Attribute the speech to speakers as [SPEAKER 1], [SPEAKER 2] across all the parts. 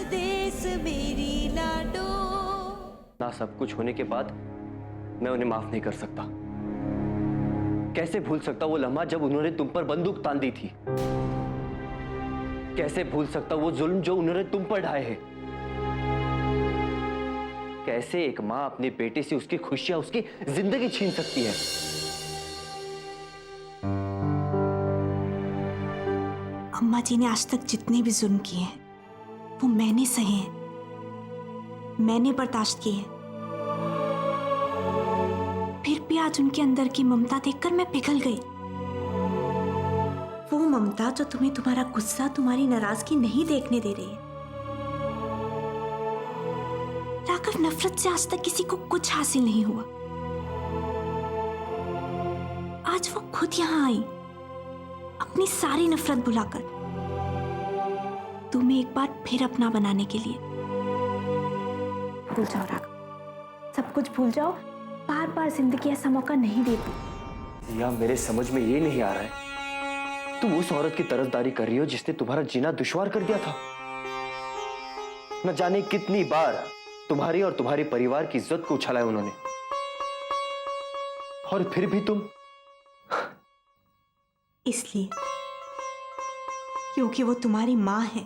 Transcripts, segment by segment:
[SPEAKER 1] परदेस मेरी लाडो।
[SPEAKER 2] ना सब कुछ होने के बाद मैं उन्हें माफ नहीं कर सकता। कैसे भूल सकता वो लम्हा जब उन्होंने तुम पर बंदूक तान दी थी? कैसे भूल सकता वो जुल्म जो उन्होंने तुम पर ढाए हैं? कैसे एक मां अपने बेटे से उसकी खुशियां, उसकी जिंदगी छीन सकती है?
[SPEAKER 3] अम्मा जी ने आज तक जितने भी जुल्म किए हैं वो मैंने सहे हैं, मैंने बर्दाश्त किए हैं। फिर भी आज उनके अंदर की ममता देखकर मैं पिघल गई। वो ममता जो तुम्हें तुम्हारा गुस्सा, तुम्हारी नाराजगी नहीं देखने दे रही है। राघव, नफरत से आज तक किसी को कुछ हासिल नहीं हुआ। आज वो खुद यहां आई अपनी सारी नफरत भुलाकर तुम्हें एक बार फिर अपना बनाने के लिए। भूल जाओ राघव, सब कुछ भूल जाओ। बार बार जिंदगी ऐसा मौका नहीं देती।
[SPEAKER 2] या मेरे समझ में ये नहीं आ रहा है, तुम उस औरत की तरफदारी कर रही हो जिसने तुम्हारा जीना दुश्वार कर दिया था। न जाने कितनी बार तुम्हारी और तुम्हारे परिवार की इज्जत को उछाला है उन्होंने, और फिर भी तुम।
[SPEAKER 3] इसलिए क्योंकि वो तुम्हारी मां है।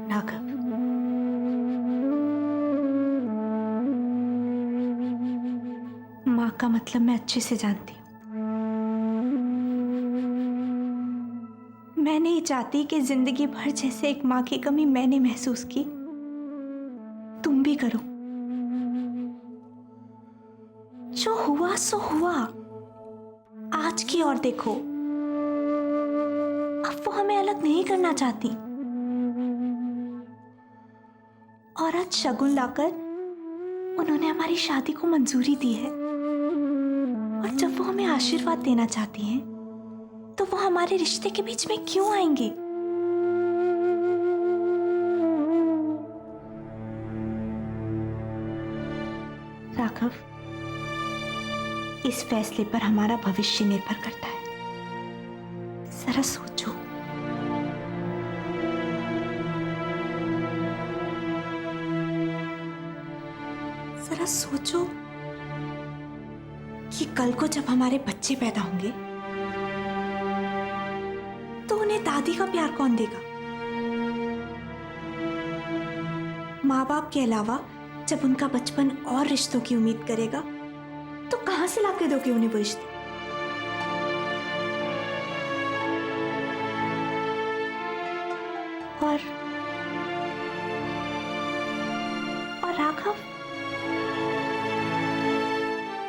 [SPEAKER 3] राघव, मां का मतलब मैं अच्छे से जानती हूं। मैं नहीं चाहती कि जिंदगी भर जैसे एक मां की कमी मैंने महसूस की तुम भी करो। जो हुआ सो हुआ, आज की ओर देखो। अब वो हमें अलग नहीं करना चाहती, और आज शगुन लाकर उन्होंने हमारी शादी को मंजूरी दी है। और जब वो हमें आशीर्वाद देना चाहती हैं, तो वो हमारे रिश्ते के बीच में क्यों आएंगे? राघव, इस फैसले पर हमारा भविष्य निर्भर करता है। जरा सोचो। जरा सोचो कि कल को जब हमारे बच्चे पैदा होंगे तो उन्हें दादी का प्यार कौन देगा? माँ बाप के अलावा जब उनका बचपन और रिश्तों की उम्मीद करेगा तो कहां से लाके दोगे उन्हें वो रिश्ते? और राघव,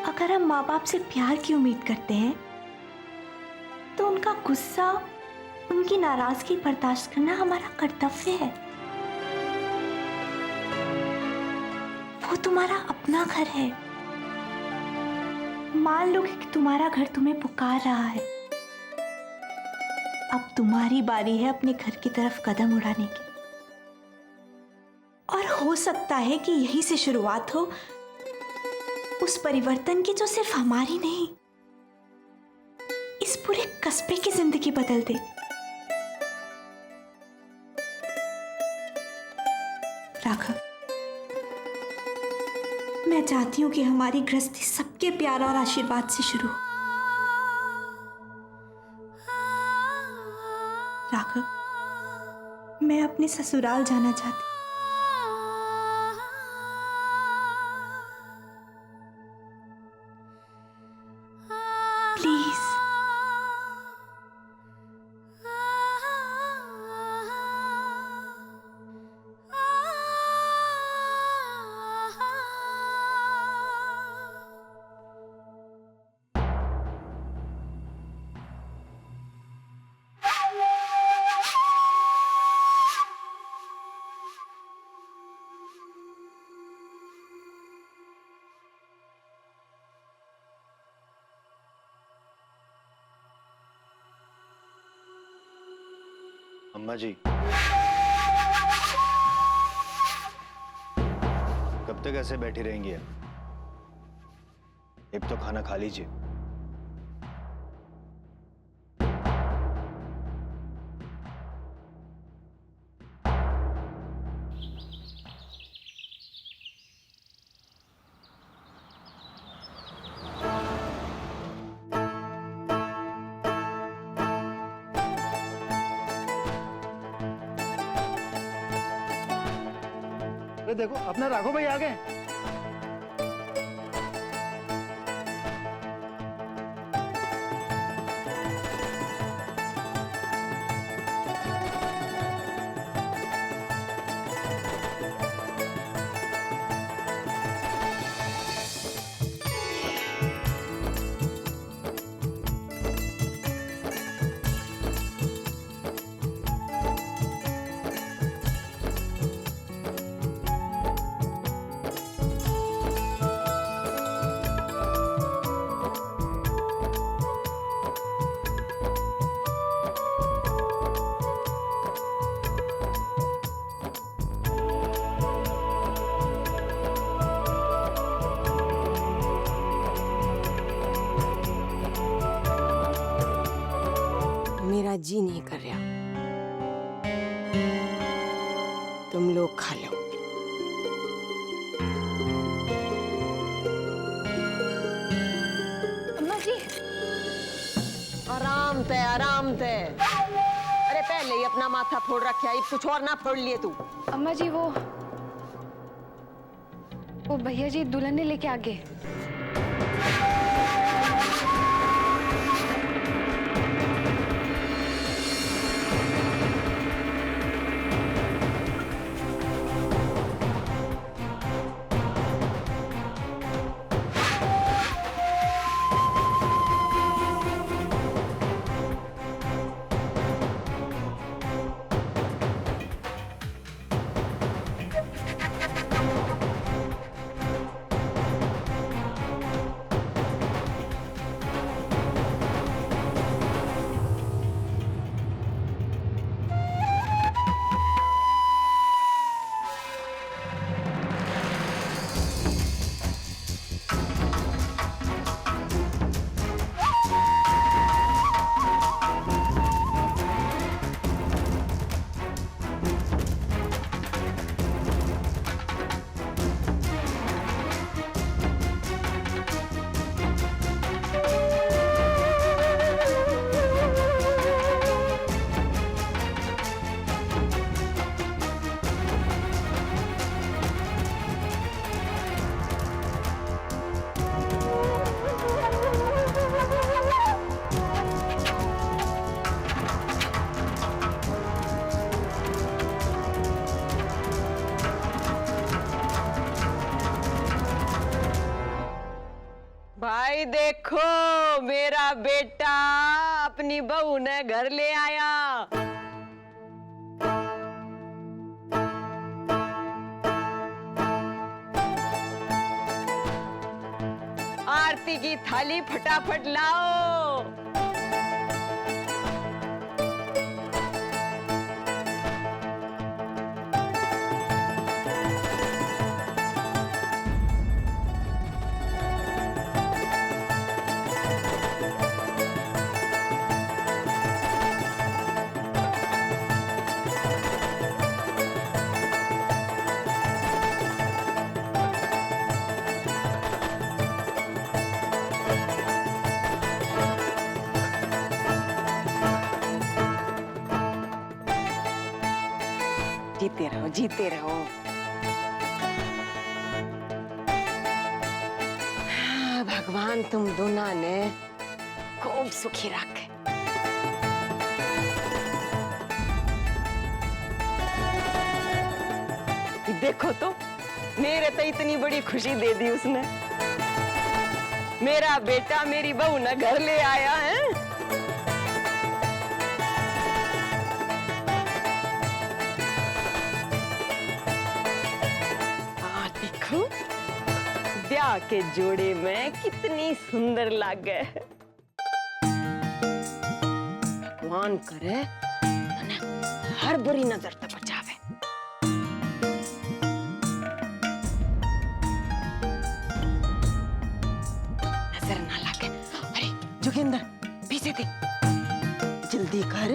[SPEAKER 3] अगर हम माँ बाप से प्यार की उम्मीद करते हैं तो उनका गुस्सा, उनकी नाराजगी बर्दाश्त करना हमारा कर्तव्य है। वो तुम्हारा अपना घर है। मान लो कि तुम्हारा घर तुम्हें पुकार रहा है। अब तुम्हारी बारी है अपने घर की तरफ कदम उड़ाने की। और हो सकता है कि यहीं से शुरुआत हो उस परिवर्तन की जो सिर्फ हमारी नहीं, इस पूरे कस्बे की जिंदगी बदल दे। राघव, मैं चाहती हूं कि हमारी गृहस्थी सबके प्यार और आशीर्वाद से शुरू हो। राघव, मैं अपने ससुराल जाना चाहती हूं। प्लीज।
[SPEAKER 2] अम्मा जी, कब तक ऐसे बैठी रहेंगी? अब तो खाना खा लीजिए।
[SPEAKER 4] अरे देखो अपना राघव भाई आ गए।
[SPEAKER 5] मेरा जी नहीं कर रहा, तुम लोग खा लो।
[SPEAKER 3] अम्मा जी।
[SPEAKER 5] आराम से आराम से। अरे पहले ही अपना माथा फोड़ रखा है, कुछ और ना फोड़ लिए तू।
[SPEAKER 6] अम्मा जी वो भैया जी दुल्हन ने लेके आ गए।
[SPEAKER 5] भाई देखो मेरा बेटा अपनी बहू ने घर ले आया। आरती की थाली फटाफट लाओ। जीते रहो जीते रहो। भगवान तुम दोनों ने खूब सुखी रखे। देखो तो मेरे तो इतनी बड़ी खुशी दे दी उसने। मेरा बेटा मेरी बहू ने घर ले आया है। ब्याह के जोड़े में कितनी सुंदर लागे। भगवान करे हर बुरी नजर से बचावे। नजर ना लागे। अरे जोगिंदर पीछे थे, जल्दी कर।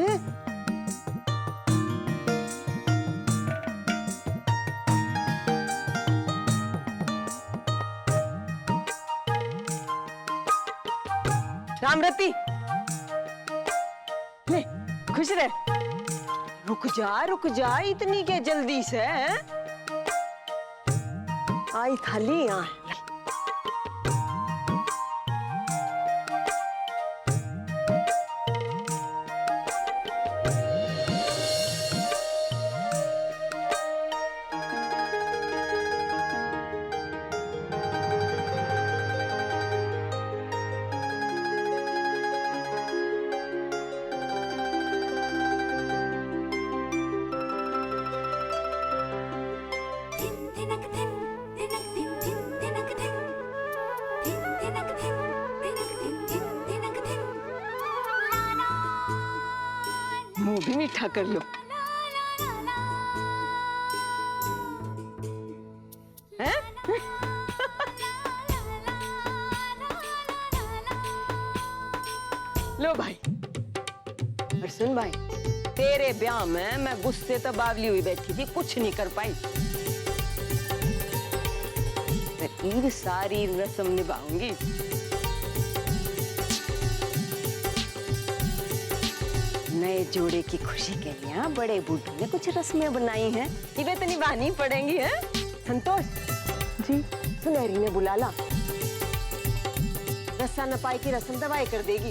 [SPEAKER 5] रामरती ले खुश रह। रुक जा इतनी के जल्दी से है? आई थाली यहाँ है। मुंह भी मीठा कर लो। हैं? लो भाई। और सुन भाई, तेरे ब्याह में मैं गुस्से तो बावली हुई बैठी थी, कुछ नहीं कर पाई। मैं ईद सारी रस्म निभाऊंगी। नए जोड़े की खुशी के लिए बड़े बूढ़ों ने कुछ रस्में बनाई हैं, ये तो निभानी पड़ेंगी। हैं संतोष जी, सुनहरी ने बुला ला। रस्सा न पाई की रस्म दवाई कर देगी।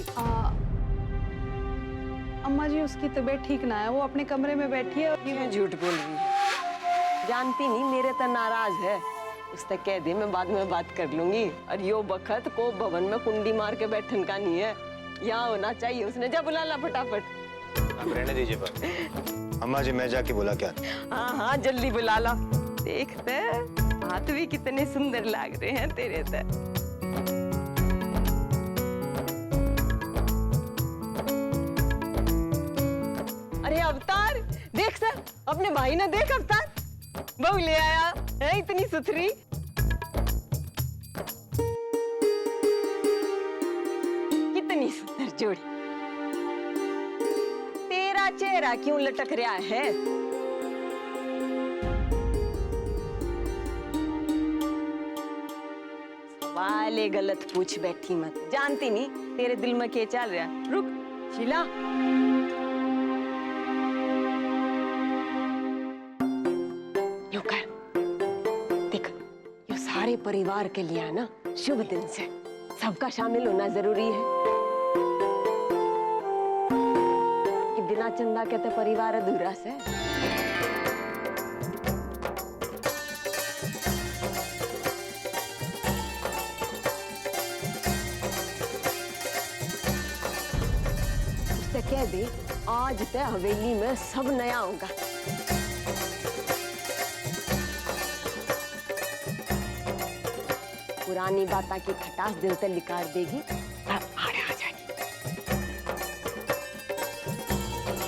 [SPEAKER 4] अम्मा जी उसकी तबीयत ठीक ना है, वो अपने कमरे में बैठी है।
[SPEAKER 5] क्यों झूठ बोल रही है? जानती नहीं मेरे तो नाराज है, उससे कह दे मैं बाद में बात कर लूंगी। और यो बखत को भवन में कुंडी मार के बैठन का नहीं है, यहाँ होना चाहिए। उसने जा बुला ला फटाफट।
[SPEAKER 7] आप रहने दीजिए पर। अम्मा जी मैं जाके बोला क्या?
[SPEAKER 5] हाँ हाँ जल्दी बुला ला। देखते हाथ भी कितने सुंदर लग रहे हैं तेरे तो। अरे अवतार देख सर, अपने भाई ने देख अवतार, बहू ले आया है इतनी सुथरी। कितनी सुंदर जोड़ी। तेरा चेहरा क्यों लटक रहा है? सवाल गलत पूछ बैठी मत, जानती नहीं तेरे दिल में क्या चल रहा है। रुक शीला, यूं कर, देख ये सारे परिवार के लिए ना शुभ दिन से सबका शामिल होना जरूरी है। बिना चंदा के तो परिवार अधूरा से। उससे कह दे आज ते हवेली में सब नया होगा। पुरानी बातें की खटास दिल से निकाल देगी